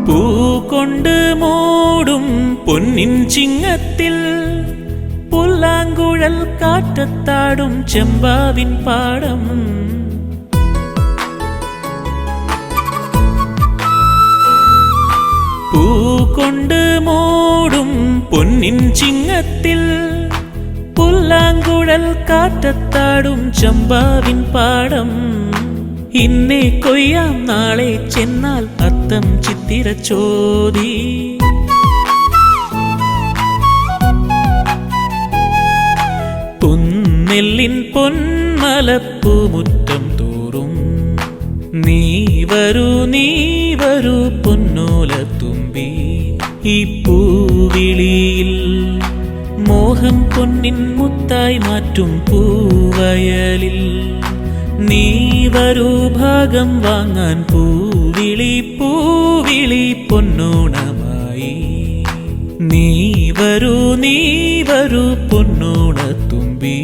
പൂ കൊണ്ട് മൂടും പൊന്നിൻ ചിങ്ങത്തിൽ പുല്ലാങ്കുഴൽ കാറ്റത്താടും ചെമ്പാവിൻ പാടം. പൂ കൊണ്ട് മൂടും പൊന്നിൻ ചിങ്ങത്തിൽ പുല്ലാങ്കുഴൽ കാറ്റത്താടും ചെമ്പാവിൻ പാടം. ഇന്നേ കൊയ്യാം നാളെ ചെന്നാൽ അത്തം ചിത്തിരച്ചോതി. പൊന്നെല്ലിൻ പൊന്മലപ്പൂമുറ്റം തോറും നീ വരൂ പൊന്നോലത്തുമ്പി. ഈ പൂവിളിയിൽ മോഹം പൊന്നിൻ മുത്തായി മാറ്റും പൂവയലിൽ നീ വരൂ ഭാഗം വാങ്ങാൻ. പൂവിളി പൊന്നോണമായി നീ വരൂ പൊന്നോണത്തുമ്പി.